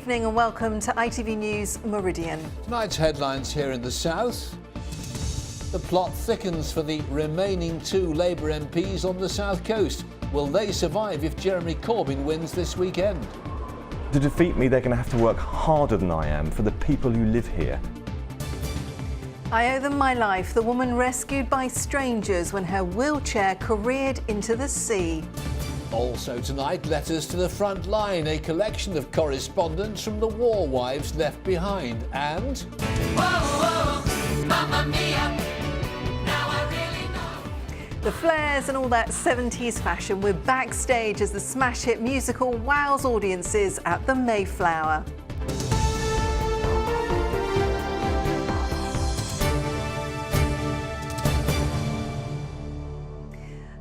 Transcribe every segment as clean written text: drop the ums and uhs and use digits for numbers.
evening and welcome to ITV News Meridian. Tonight's headlines here in the south. The plot thickens for the remaining two Labour MPs on the south coast. Will they survive if Jeremy Corbyn wins this weekend? To defeat me, they're going to have to work harder than I am for the people who live here. I owe them my life. The woman rescued by strangers when her wheelchair careered into the sea. Also tonight, Letters to the Front Line, a collection of correspondence from the war wives left behind. And whoa, whoa, Mamma Mia, now I really know. The flares and all that 70s fashion. We're backstage as the smash hit musical wows audiences at the Mayflower.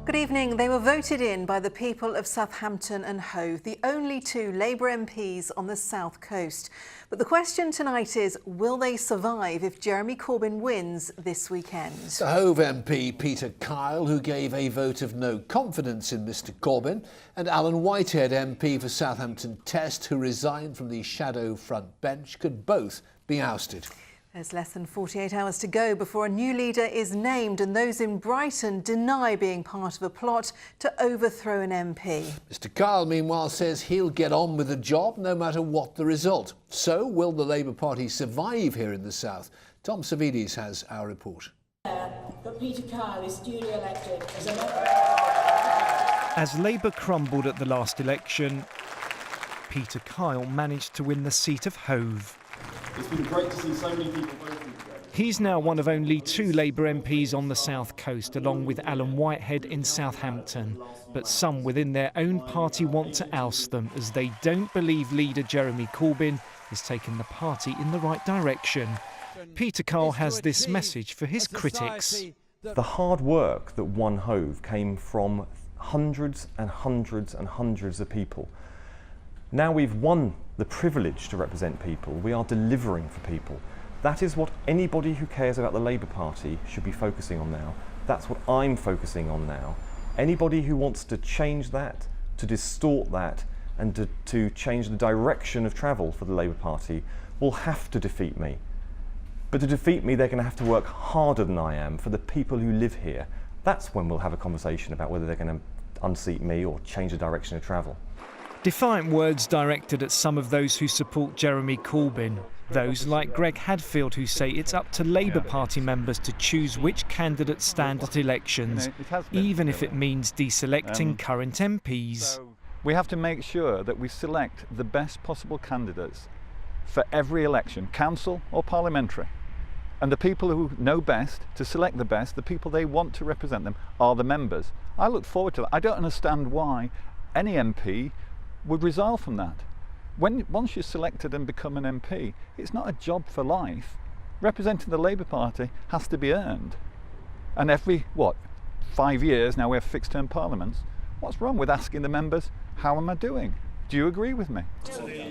Good evening. They were voted in by the people of Southampton and Hove, the only two Labour MPs on the south coast. But the question tonight is, will they survive if Jeremy Corbyn wins this weekend? The Hove MP Peter Kyle, who gave a vote of no confidence in Mr Corbyn, and Alan Whitehead MP for Southampton Test, who resigned from the shadow front bench, could both be ousted. There's less than 48 hours to go before a new leader is named, and those in Brighton deny being part of a plot to overthrow an MP. Mr Kyle, meanwhile, says he'll get on with the job no matter what the result. So, will the Labour Party survive here in the south? Tom Savides has our report. That Peter Kyle is duly elected as a member. As Labour crumbled at the last election, Peter Kyle managed to win the seat of Hove. It's been great to see so many people voting today. He's now one of only two Labour MPs on the south coast, along with Alan Whitehead in Southampton. But some within their own party want to oust them, as they don't believe leader Jeremy Corbyn is taking the party in the right direction. Peter Kyle has this message for his critics. The hard work that won Hove came from hundreds and hundreds and hundreds of people. Now we've won the privilege to represent people, we are delivering for people. That is what anybody who cares about the Labour Party should be focusing on now. That's what I'm focusing on now. Anybody who wants to change that, to distort that, and to change the direction of travel for the Labour Party will have to defeat me. But to defeat me, they're going to have to work harder than I am for the people who live here. That's when we'll have a conversation about whether they're going to unseat me or change the direction of travel. Defiant words directed at some of those who support Jeremy Corbyn. Those like Greg Hadfield, who say it's up to Labour Party members to choose which candidates stand at elections, even if it means deselecting current MPs. We have to make sure that we select the best possible candidates for every election, council or parliamentary. And the people who know best to select the best, the people they want to represent them, are the members. I look forward to that. I don't understand why any MP would resign from that. Once you're selected and become an MP, it's not a job for life. Representing the Labour Party has to be earned. And every, 5 years, now we have fixed term parliaments, what's wrong with asking the members, how am I doing? Do you agree with me?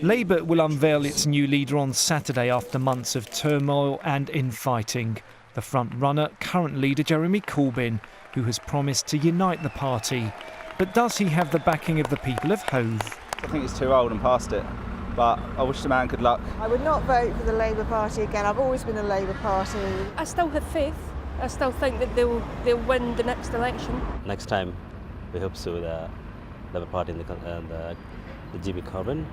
Labour will unveil its new leader on Saturday after months of turmoil and infighting. The front-runner, current leader Jeremy Corbyn, who has promised to unite the party. But does he have the backing of the people of Hove? I think it's too old and past it, but I wish the man good luck. I would not vote for the Labour Party again. I've always been a Labour Party. I still have faith. I still think that they'll win the next election. Next time, we hope so the Labour Party and the Jeremy Corbyn.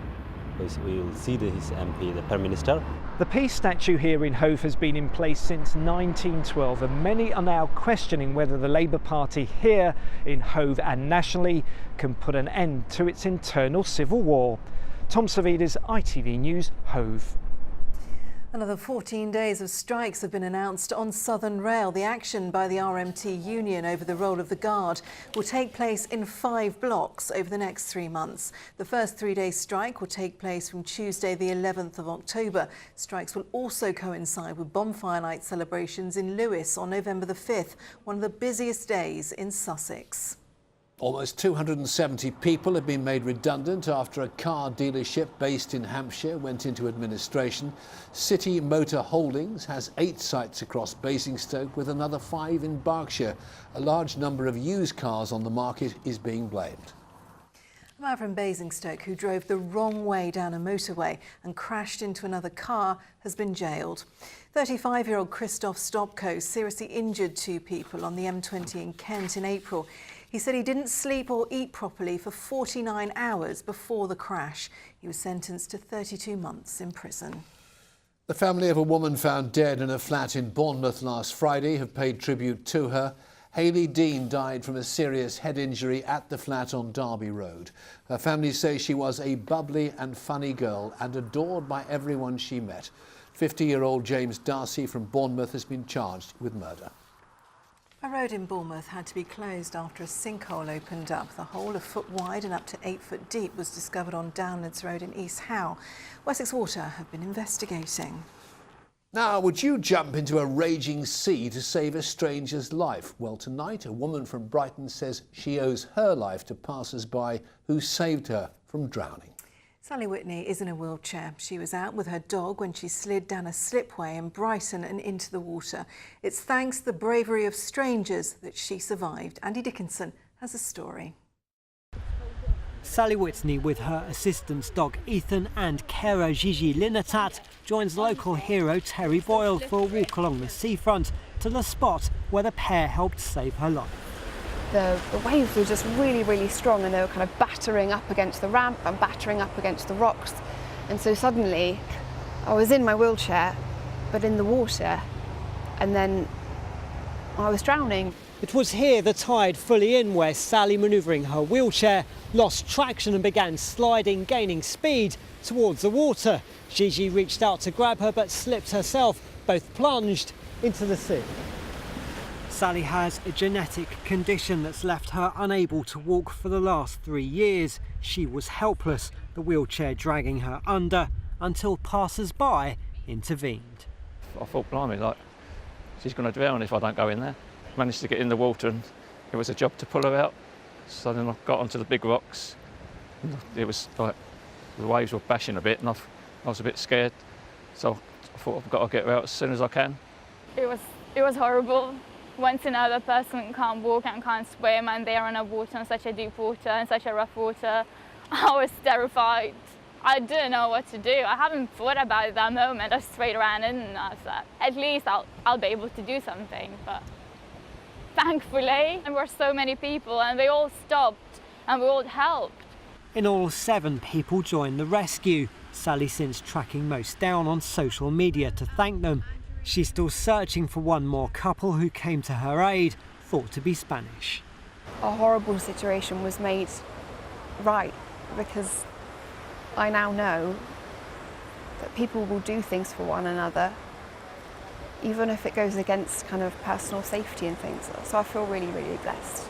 We will see his MP, the Prime Minister. The peace statue here in Hove has been in place since 1912, and many are now questioning whether the Labour Party here in Hove and nationally can put an end to its internal civil war. Tom Savides, ITV News, Hove. Another 14 days of strikes have been announced on Southern Rail. The action by the RMT union over the role of the Guard will take place in 5 blocks over the next 3 months. The first 3-day strike will take place from Tuesday the 11th of October. Strikes will also coincide with bonfire night celebrations in Lewes on November the 5th, one of the busiest days in Sussex. Almost 270 people have been made redundant after a car dealership based in Hampshire went into administration. City Motor Holdings has 8 sites across Basingstoke with another 5 in Berkshire. A large number of used cars on the market is being blamed. A man from Basingstoke who drove the wrong way down a motorway and crashed into another car has been jailed. 35-year-old Christoph Stopko seriously injured two people on the M20 in Kent in April. He said he didn't sleep or eat properly for 49 hours before the crash. He was sentenced to 32 months in prison. The family of a woman found dead in a flat in Bournemouth last Friday have paid tribute to her. Hayley Dean died from a serious head injury at the flat on Derby Road. Her family say she was a bubbly and funny girl and adored by everyone she met. 50-year-old James Darcy from Bournemouth has been charged with murder. A road in Bournemouth had to be closed after a sinkhole opened up. The hole, a foot wide and up to 8 foot deep, was discovered on Downlands Road in East Howe. Wessex Water have been investigating. Now, would you jump into a raging sea to save a stranger's life? Well, tonight, a woman from Brighton says she owes her life to passers-by who saved her from drowning. Sally Whitney is in a wheelchair. She was out with her dog when she slid down a slipway in Brighton and into the water. It's thanks to the bravery of strangers that she survived. Andy Dickinson has a story. Sally Whitney, with her assistant's dog Ethan and carer Gigi Linatat, joins local hero Terry Boyle for a walk along the seafront to the spot where the pair helped save her life. The waves were just really, really strong, and they were kind of battering up against the ramp and battering up against the rocks. And so suddenly I was in my wheelchair, but in the water, and then I was drowning. It was here, the tide fully in, where Sally, manoeuvring her wheelchair, lost traction and began sliding, gaining speed towards the water. Gigi reached out to grab her but slipped herself, both plunged into the sea. Sally has a genetic condition that's left her unable to walk for the last 3 years. She was helpless, the wheelchair dragging her under, until passers-by intervened. I thought, blimey, like, she's going to drown if I don't go in there. Managed to get in the water and it was a job to pull her out. So then I got onto the big rocks. And it was like the waves were bashing a bit and I was a bit scared. So I thought I've got to get her out as soon as I can. It was horrible. Once another person can't walk and can't swim and they're in a water, in such a deep water and such a rough water, I was terrified. I didn't know what to do. I haven't thought about it that moment. I straight ran in and I thought, at least I'll be able to do something. But thankfully, there were so many people and they all stopped and we all helped. In all, 7 people joined the rescue. Sally since tracking most down on social media to thank them. She's still searching for one more couple who came to her aid, thought to be Spanish. A horrible situation was made right, because I now know that people will do things for one another, even if it goes against kind of personal safety and things. So I feel really, really blessed.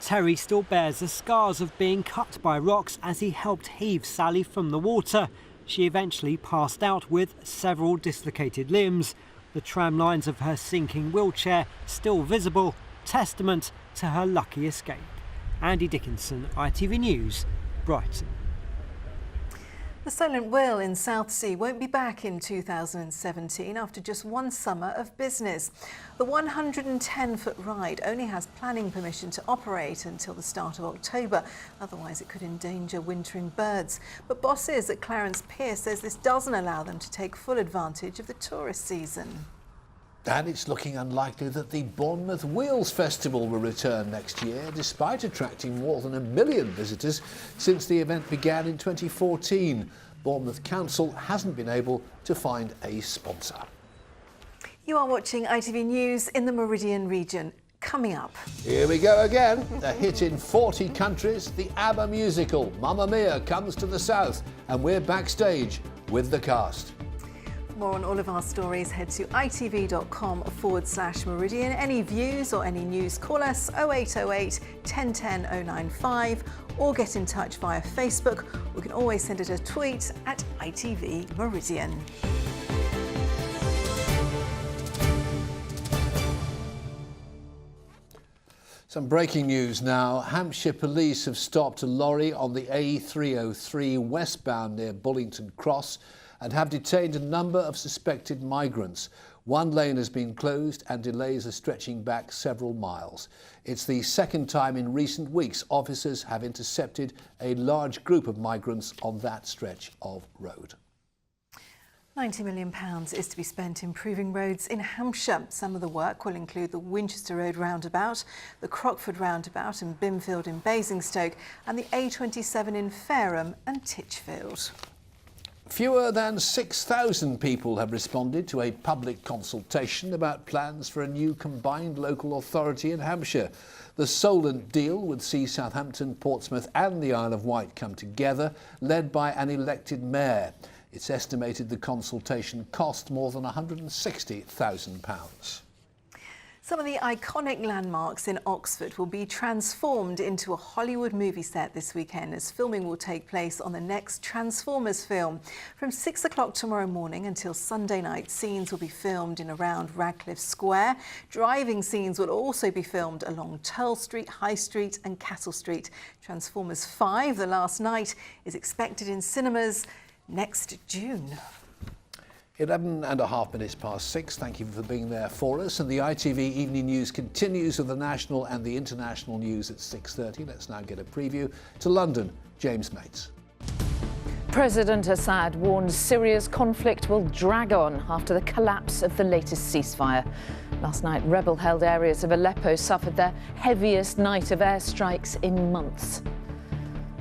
Terry still bears the scars of being cut by rocks as he helped heave Sally from the water. She eventually passed out with several dislocated limbs. The tram lines of her sinking wheelchair still visible, testament to her lucky escape. Andy Dickinson, ITV News, Brighton. The Silent Whale in Southsea won't be back in 2017 after just one summer of business. The 110-foot ride only has planning permission to operate until the start of October. Otherwise, it could endanger wintering birds. But bosses at Clarence Pier says this doesn't allow them to take full advantage of the tourist season. And it's looking unlikely that the Bournemouth Wheels Festival will return next year, despite attracting more than 1 million visitors since the event began in 2014. Bournemouth Council hasn't been able to find a sponsor. You are watching ITV News in the Meridian region. Coming up. Here we go again. A hit in 40 countries, the ABBA musical Mamma Mia comes to the south, and we're backstage with the cast. For more on all of our stories, head to itv.com/Meridian. Any views or any news, call us 0808 1010 095 or get in touch via Facebook. We can always send it a tweet at ITV Meridian. Some breaking news now. Hampshire police have stopped a lorry on the A303 westbound near Bullington Cross. and have detained a number of suspected migrants. One lane has been closed and delays are stretching back several miles. It's the second time in recent weeks officers have intercepted a large group of migrants on that stretch of road. £90 million is to be spent improving roads in Hampshire. Some of the work will include the Winchester Road roundabout, the Crockford roundabout and Binfield in Basingstoke, and the A27 in Fareham and Titchfield. Fewer than 6,000 people have responded to a public consultation about plans for a new combined local authority in Hampshire. The Solent deal would see Southampton, Portsmouth and the Isle of Wight come together, led by an elected mayor. It's estimated the consultation cost more than £160,000. Some of the iconic landmarks in Oxford will be transformed into a Hollywood movie set this weekend as filming will take place on the next Transformers film. From 6 o'clock tomorrow morning until Sunday night, scenes will be filmed in around Radcliffe Square. Driving scenes will also be filmed along Turl Street, High Street and Castle Street. Transformers 5, The Last Night, is expected in cinemas next June. 11.5 Thank you for being there for us. And the ITV Evening News continues with the national and the international news at 6:30. Let's now get a preview to London. James Mates. President Assad warns Syria's conflict will drag on after the collapse of the latest ceasefire. Last night, rebel-held areas of Aleppo suffered their heaviest night of airstrikes in months.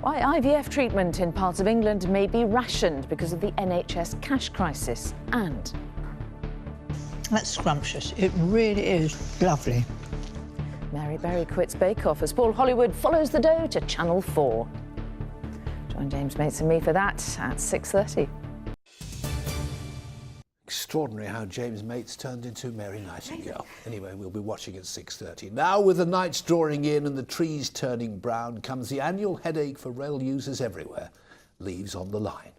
Why IVF treatment in parts of England may be rationed because of the NHS cash crisis. And that's scrumptious. It really is lovely. Mary Berry quits Bake Off as Paul Hollywood follows the dough to Channel 4. Join James Mates and me for that at 6:30. Extraordinary how James Mates turned into Mary Nightingale. Anyway, we'll be watching at 6:30. Now, with the nights drawing in and the trees turning brown, comes the annual headache for rail users everywhere. Leaves on the line.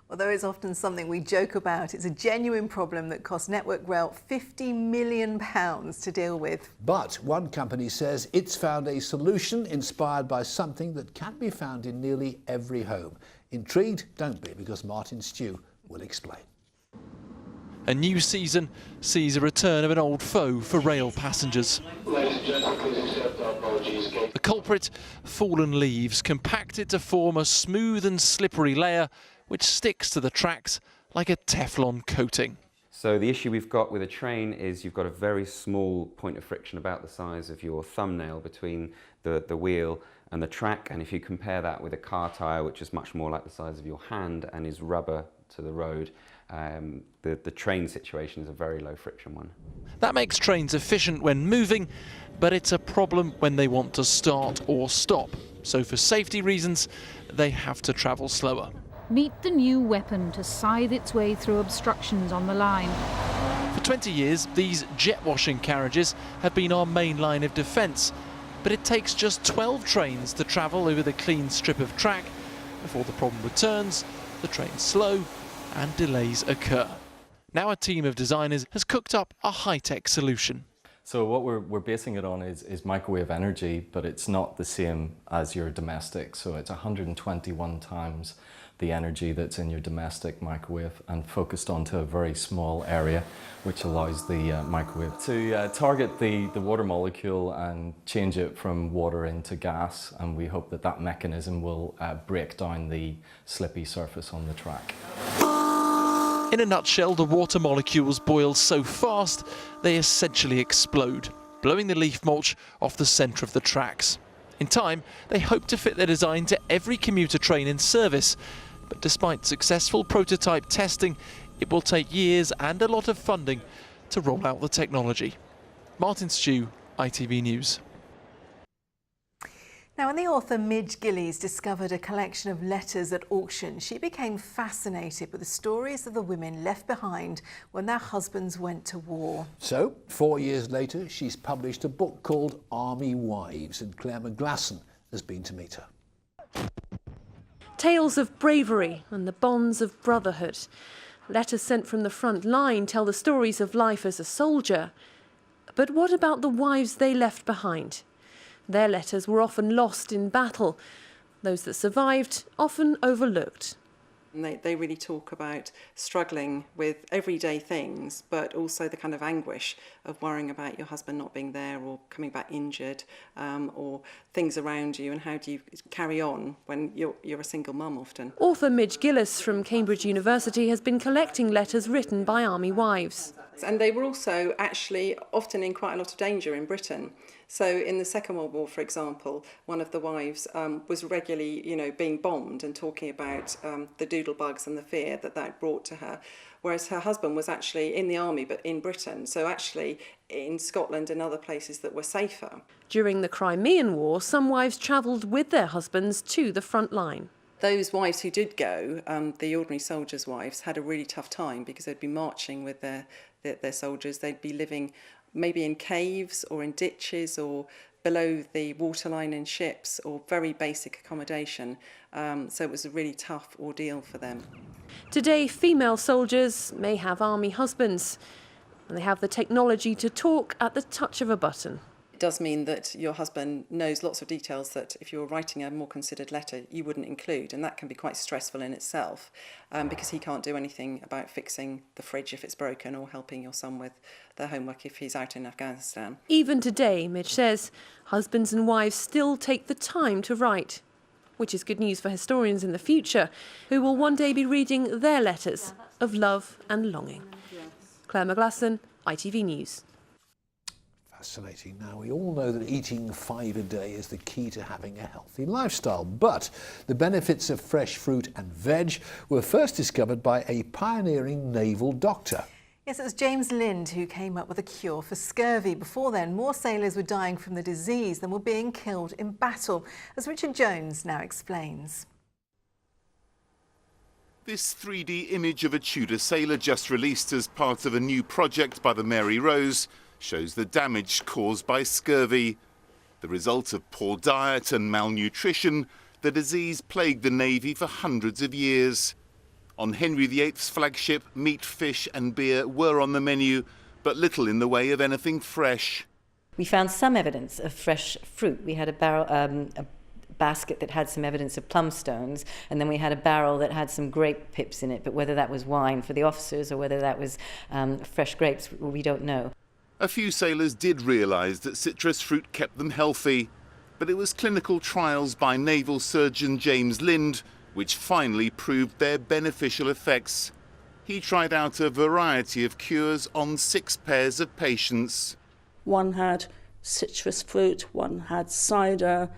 Although it's often something we joke about, it's a genuine problem that costs Network Rail £50 million to deal with. But one company says it's found a solution inspired by something that can be found in nearly every home. Intrigued? Don't be, because Martin Stew will explain. A new season sees a return of an old foe for rail passengers. The culprit, fallen leaves, compacted to form a smooth and slippery layer which sticks to the tracks like a Teflon coating. So the issue we've got with a train is you've got a very small point of friction about the size of your thumbnail between the wheel and the track, and if you compare that with a car tyre, which is much more like the size of your hand and is rubber to the road, the train situation is a very low friction one. That makes trains efficient when moving, but it's a problem when they want to start or stop. So for safety reasons, they have to travel slower. Meet the new weapon to scythe its way through obstructions on the line. For 20 years, these jet washing carriages have been our main line of defence, but it takes just 12 trains to travel over the clean strip of track before the problem returns, the train's slow and delays occur. Now a team of designers has cooked up a high-tech solution. So what we're basing it on is microwave energy, but it's not the same as your domestic. So it's 121 times the energy that's in your domestic microwave and focused onto a very small area, which allows the microwave to target the water molecule and change it from water into gas. And we hope that that mechanism will break down the slippy surface on the track. In a nutshell, the water molecules boil so fast they essentially explode, blowing the leaf mulch off the centre of the tracks. In time, they hope to fit their design to every commuter train in service, but despite successful prototype testing, it will take years and a lot of funding to roll out the technology. Martin Stew, ITV News. Now, when the author Midge Gillies discovered a collection of letters at auction, she became fascinated with the stories of the women left behind when their husbands went to war. So, 4 years later, she's published a book called Army Wives, and Claire McGlasson has been to meet her. Tales of bravery and the bonds of brotherhood. Letters sent from the front line tell the stories of life as a soldier. But what about the wives they left behind? Their letters were often lost in battle. Those that survived, often overlooked. And they really talk about struggling with everyday things, but also the kind of anguish of worrying about your husband not being there or coming back injured, or things around you, and how do you carry on when you're a single mum often. Author Midge Gillis from Cambridge University has been collecting letters written by army wives. And they were also actually often in quite a lot of danger in Britain. So in the Second World War, for example, one of the wives was regularly, being bombed and talking about the doodlebugs and the fear that brought to her, whereas her husband was actually in the army but in Britain, so actually in Scotland and other places that were safer. During the Crimean War, some wives travelled with their husbands to the front line. Those wives who did go, the ordinary soldiers' wives, had a really tough time because they'd be marching with their soldiers. They'd be living maybe in caves or in ditches or below the waterline in ships, or very basic accommodation. So it was a really tough ordeal for them. Today, female soldiers may have army husbands, and they have the technology to talk at the touch of a button. It does mean that your husband knows lots of details that if you were writing a more considered letter you wouldn't include, and that can be quite stressful in itself, because he can't do anything about fixing the fridge if it's broken or helping your son with their homework if he's out in Afghanistan. Even today, Midge says, husbands and wives still take the time to write, which is good news for historians in the future, who will one day be reading their letters of love and longing. Claire McGlasson, ITV News. Fascinating. Now, we all know that eating 5 a day is the key to having a healthy lifestyle, but the benefits of fresh fruit and veg were first discovered by a pioneering naval doctor. Yes, it was James Lind who came up with a cure for scurvy. Before then, more sailors were dying from the disease than were being killed in battle, as Richard Jones now explains. This 3D image of a Tudor sailor just released as part of a new project by the Mary Rose shows the damage caused by scurvy. The result of poor diet and malnutrition, the disease plagued the Navy for hundreds of years. On Henry VIII's flagship, meat, fish and beer were on the menu, but little in the way of anything fresh. We found some evidence of fresh fruit. We had a basket that had some evidence of plum stones, and then we had a barrel that had some grape pips in it, but whether that was wine for the officers or whether that was fresh grapes, we don't know. A few sailors did realise that citrus fruit kept them healthy, but it was clinical trials by naval surgeon James Lind which finally proved their beneficial effects. He tried out a variety of cures on 6 pairs of patients. One had citrus fruit, one had cider,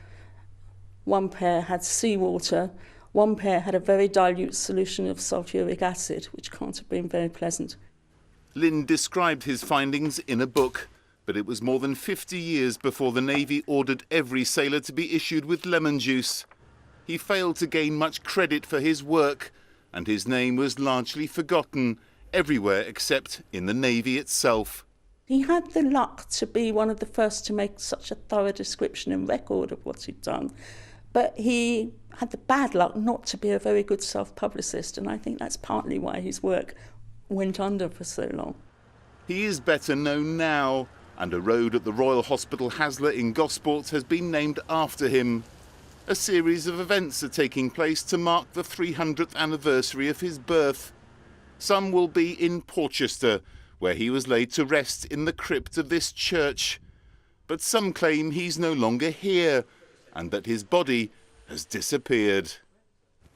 one pair had seawater, one pair had a very dilute solution of sulfuric acid, which can't have been very pleasant. Lind described his findings in a book, but it was more than 50 years before the Navy ordered every sailor to be issued with lemon juice. He failed to gain much credit for his work, and his name was largely forgotten everywhere except in the Navy itself. He had the luck to be one of the first to make such a thorough description and record of what he'd done, but he had the bad luck not to be a very good self-publicist, and I think that's partly why his work went under for so long. He is better known now, and a road at the Royal Hospital Haslar in Gosport has been named after him. A series of events are taking place to mark the 300th anniversary of his birth. Some will be in Porchester, where he was laid to rest in the crypt of this church. But some claim he's no longer here, and that his body has disappeared.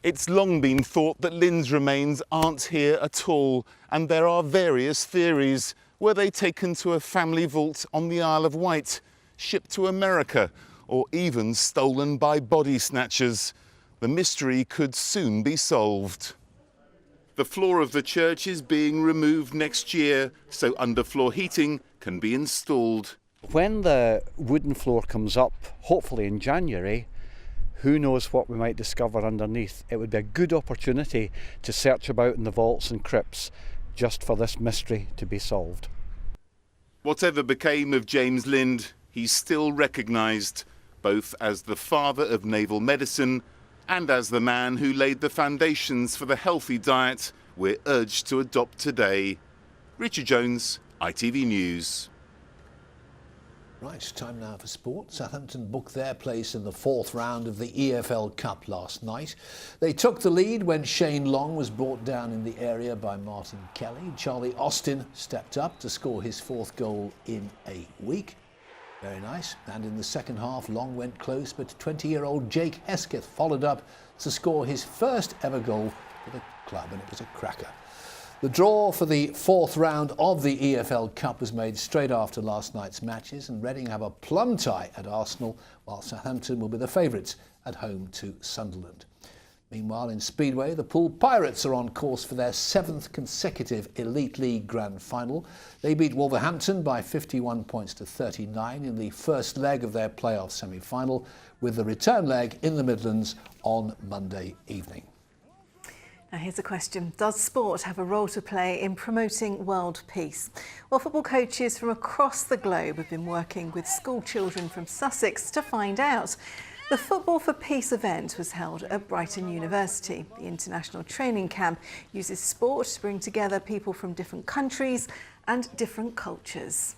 It's long been thought that Lind's remains aren't here at all, and there are various theories. Were they taken to a family vault on the Isle of Wight, shipped to America, or even stolen by body snatchers? The mystery could soon be solved. The floor of the church is being removed next year, so underfloor heating can be installed. When the wooden floor comes up, hopefully in January, who knows what we might discover underneath. It would be a good opportunity to search about in the vaults and crypts just for this mystery to be solved. Whatever became of James Lind, he's still recognised, both as the father of naval medicine and as the man who laid the foundations for the healthy diet we're urged to adopt today. Richard Jones, ITV News. Right, time now for sport. Southampton booked their place in the 4th round of the EFL Cup last night. They took the lead when Shane Long was brought down in the area by Martin Kelly. Charlie Austin stepped up to score his 4th goal in a week. Very nice. And in the second half, Long went close, but 20-year-old Jake Hesketh followed up to score his first ever goal for the club, and it was a cracker. The draw for the 4th round of the EFL Cup was made straight after last night's matches, and Reading have a plum tie at Arsenal, while Southampton will be the favourites at home to Sunderland. Meanwhile, in Speedway, the Poole Pirates are on course for their 7th consecutive Elite League Grand Final. They beat Wolverhampton by 51 points to 39 in the first leg of their playoff semi-final, with the return leg in the Midlands on Monday evening. Now here's a question. Does sport have a role to play in promoting world peace? Well, football coaches from across the globe have been working with school children from Sussex to find out. The Football for Peace event was held at Brighton University. The international training camp uses sport to bring together people from different countries and different cultures.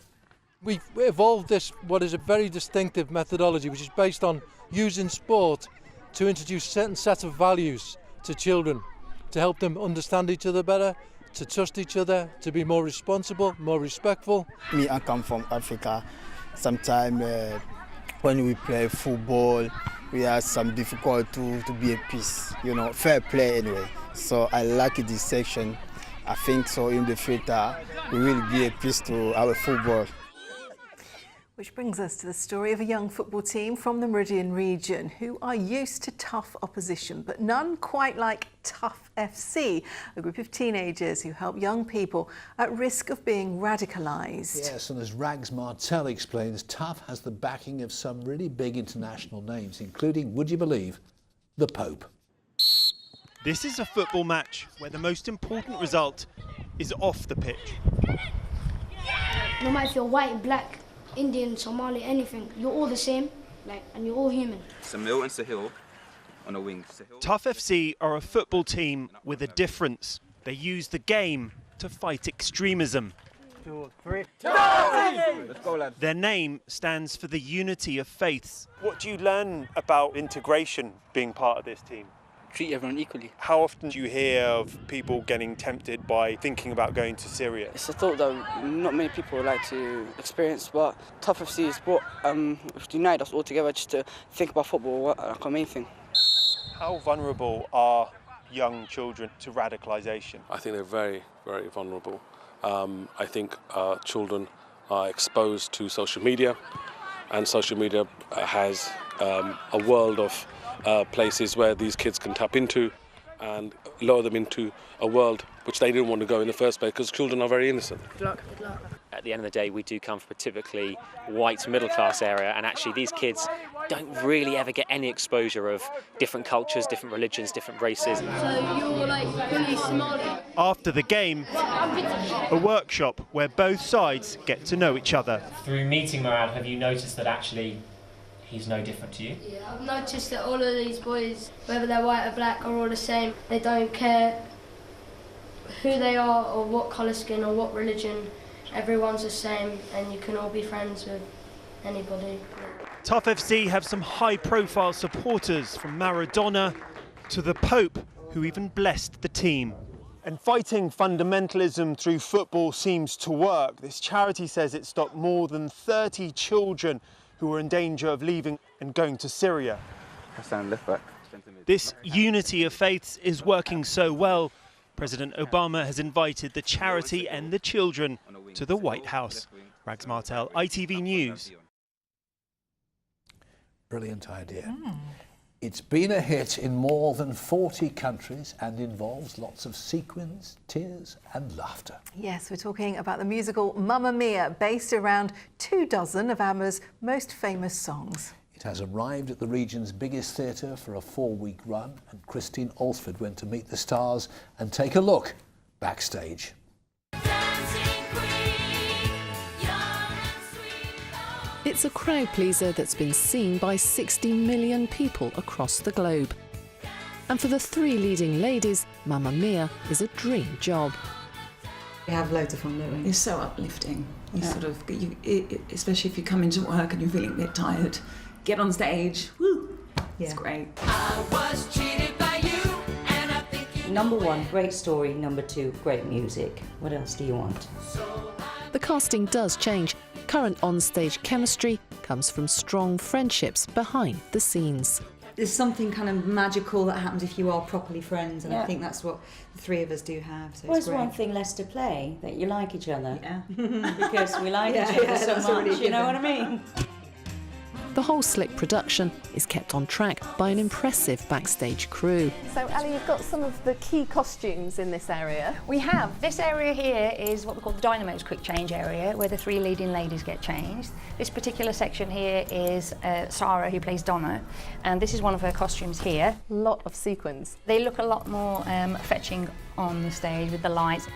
We've evolved this, what is a very distinctive methodology, which is based on using sport to introduce certain sets of values to children, to help them understand each other better, to trust each other, to be more responsible, more respectful. Me, I come from Africa. Sometimes when we play football, we have some difficulty to be at peace, you know, fair play anyway. So I like this section. I think so in the future we will be at peace to our football. Which brings us to the story of a young football team from the Meridian region who are used to tough opposition, but none quite like Tough FC, a group of teenagers who help young people at risk of being radicalised. Yes, and as Rags Martell explains, Tough has the backing of some really big international names, including, would you believe, the Pope. This is a football match where the most important result is off the pitch. No matter if you're white, black, Indian, Somali, anything, you're all the same, and you're all human. Samil and Sahil on a wing. Tough FC are a football team with a difference. They use the game to fight extremism. 2, 3. Let's go, lads. Their name stands for the unity of faiths. What do you learn about integration being part of this team? Treat everyone equally. How often do you hear of people getting tempted by thinking about going to Syria? It's a thought that not many people like to experience, but Tough FC is what unite us all together just to think about football, like our main thing. How vulnerable are young children to radicalisation? I think they're very, very vulnerable. I think children are exposed to social media, and social media has a world of places where these kids can tap into and lure them into a world which they didn't want to go in the first place, because children are very innocent. Good luck, good luck. At the end of the day, we do come from a typically white middle-class area, and actually these kids don't really ever get any exposure of different cultures, different religions, different races. So you're like fully Somali? After the game, a workshop where both sides get to know each other. Through meeting Murad, have you noticed that actually he's no different to you? Yeah, I've noticed that all of these boys, whether they're white or black, are all the same. They don't care who they are or what colour skin or what religion. Everyone's the same and you can all be friends with anybody. Tough FC have some high-profile supporters, from Maradona to the Pope, who even blessed the team. And fighting fundamentalism through football seems to work. This charity says it stopped more than 30 children who were in danger of leaving and going to Syria. Left back. This unity of faiths is working so well, President Obama has invited the charity and the children to the White House. Rags Martell, ITV News. Brilliant idea. It's been a hit in more than 40 countries and involves lots of sequins, tears and laughter. Yes, we're talking about the musical Mamma Mia, based around 24 of ABBA's most famous songs. It has arrived at the region's biggest theatre for a 4-week run, and Christine Alsford went to meet the stars and take a look backstage. It's a crowd pleaser that's been seen by 60 million people across the globe. And for the 3 leading ladies, Mamma Mia is a dream job. We have loads of fun, don't we? It's so uplifting. You sort of, especially if you come into work and you're feeling a bit tired, get on stage, woo, it's great. I was cheated by you, and I think you Number one, great story. Number two, great music. What else do you want? The casting does change. Current on-stage chemistry comes from strong friendships behind the scenes. There's something kind of magical that happens if you are properly friends, and I think that's what the three of us do have. So Well, it's great. one thing less to play, that you like each other. Yeah. Because we like Yeah, each other yeah, so that's already much, a you know what I given. mean? The whole slick production is kept on track by an impressive backstage crew. So, Ali, you've got some of the key costumes in this area. We have. This area here is what we call the Dynamo's quick change area, where the three leading ladies get changed. This particular section here is Sarah, who plays Donna, and this is one of her costumes here. A lot of sequins. They look a lot more fetching on the stage with the lights.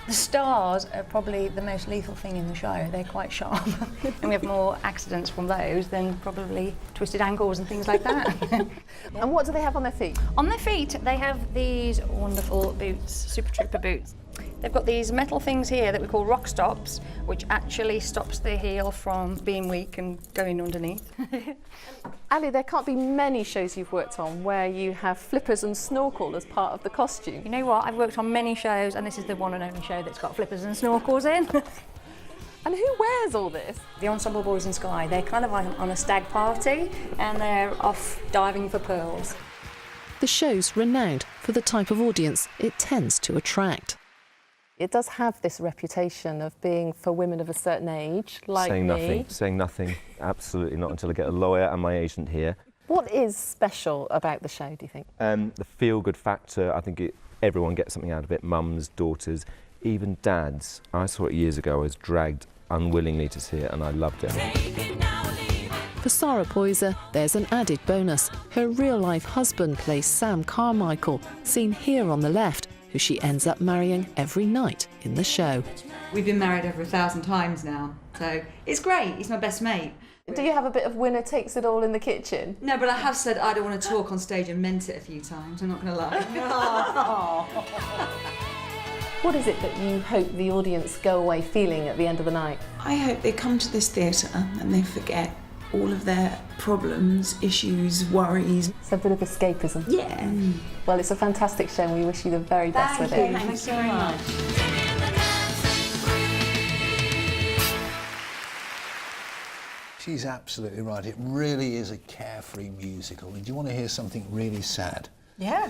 The stars are probably the most lethal thing in the show. They're quite sharp, and we have more accidents from those than probably twisted ankles and things like that. And what do they have on their feet? On their feet, they have these wonderful boots, Super Trooper boots. They've got these metal things here that we call rock stops, which actually stops the heel from being weak and going underneath. Ali, there can't be many shows you've worked on where you have flippers and snorkel as part of the costume. You know what? I've worked on many shows, and this is the one and only show that's got flippers and snorkels in. And who wears all this? The Ensemble Boys in Sky. They're kind of like on a stag party, and they're off diving for pearls. The show's renowned for the type of audience it tends to attract. It does have this reputation of being for women of a certain age, like me. Saying nothing, absolutely not until I get a lawyer and my agent here. What is special about the show, do you think? The feel-good factor, I think everyone gets something out of it, mums, daughters, even dads. I saw it years ago, I was dragged unwillingly to see it and I loved it. For Sarah Poyser, there's an added bonus. Her real-life husband plays Sam Carmichael, seen here on the left, who she ends up marrying every night in the show. We've been married over 1,000 times now, so it's great. He's my best mate. Do you have a bit of winner takes it all in the kitchen? No, but I have said I don't want to talk on stage and meant it a few times, I'm not going to lie. What is it that you hope the audience go away feeling at the end of the night? I hope they come to this theatre and they forget all of their problems, issues, worries. It's a bit of escapism. Yeah. Well, it's a fantastic show and we wish you the very best with it. Thank you so much. She's absolutely right. It really is a carefree musical. And do you want to hear something really sad? Yeah.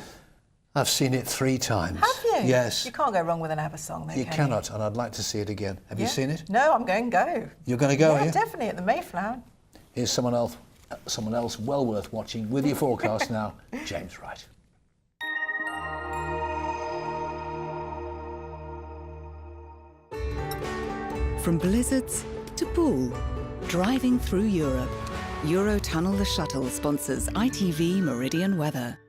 I've seen it 3 times. Have you? Yes. You can't go wrong with an ABBA song, though, You can cannot, and I'd like to see it again. Have you seen it? No, I'm going to go. You're going to go, yeah, are you? Definitely at the Mayflower. Here's someone else well worth watching with your forecast now, James Wright. From blizzards to pool, driving through Europe. Eurotunnel the Shuttle sponsors ITV Meridian weather.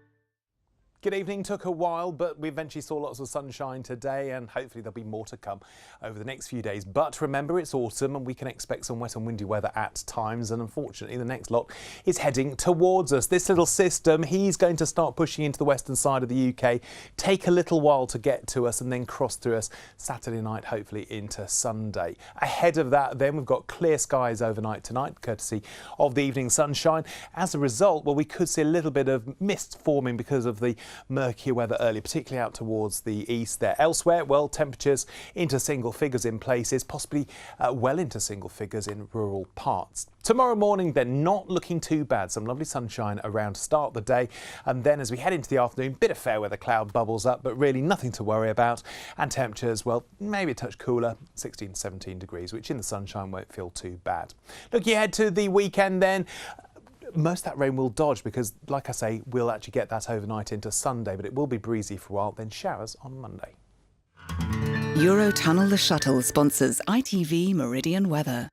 Good evening. Took a while, but we eventually saw lots of sunshine today, and hopefully there'll be more to come over the next few days. But remember, it's autumn and we can expect some wet and windy weather at times, and unfortunately the next lot is heading towards us. This little system, he's going to start pushing into the western side of the UK, take a little while to get to us and then cross through us Saturday night, hopefully into Sunday. Ahead of that then, we've got clear skies overnight tonight, courtesy of the evening sunshine. As a result, well, we could see a little bit of mist forming because of the murkier weather early, particularly out towards the east there. Elsewhere, well, temperatures into single figures in places, possibly well into single figures in rural parts. Tomorrow morning, they're not looking too bad. Some lovely sunshine around to start the day. And then as we head into the afternoon, bit of fair weather cloud bubbles up, but really nothing to worry about. And temperatures, well, maybe a touch cooler, 16, 17 degrees, which in the sunshine won't feel too bad. Looking ahead to the weekend then, most of that rain will dodge because, like I say, we'll actually get that overnight into Sunday, but it will be breezy for a while, then showers on Monday. Eurotunnel the Shuttle sponsors ITV Meridian weather.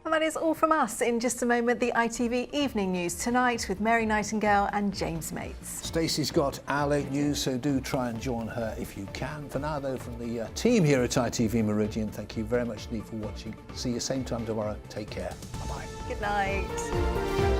And that is all from us. In just a moment, the ITV Evening News tonight with Mary Nightingale and James Mates. Stacey's got our late news, so do try and join her if you can. For now, though, from the team here at ITV Meridian, thank you very much indeed for watching. See you same time tomorrow. Take care. Bye-bye. Good night.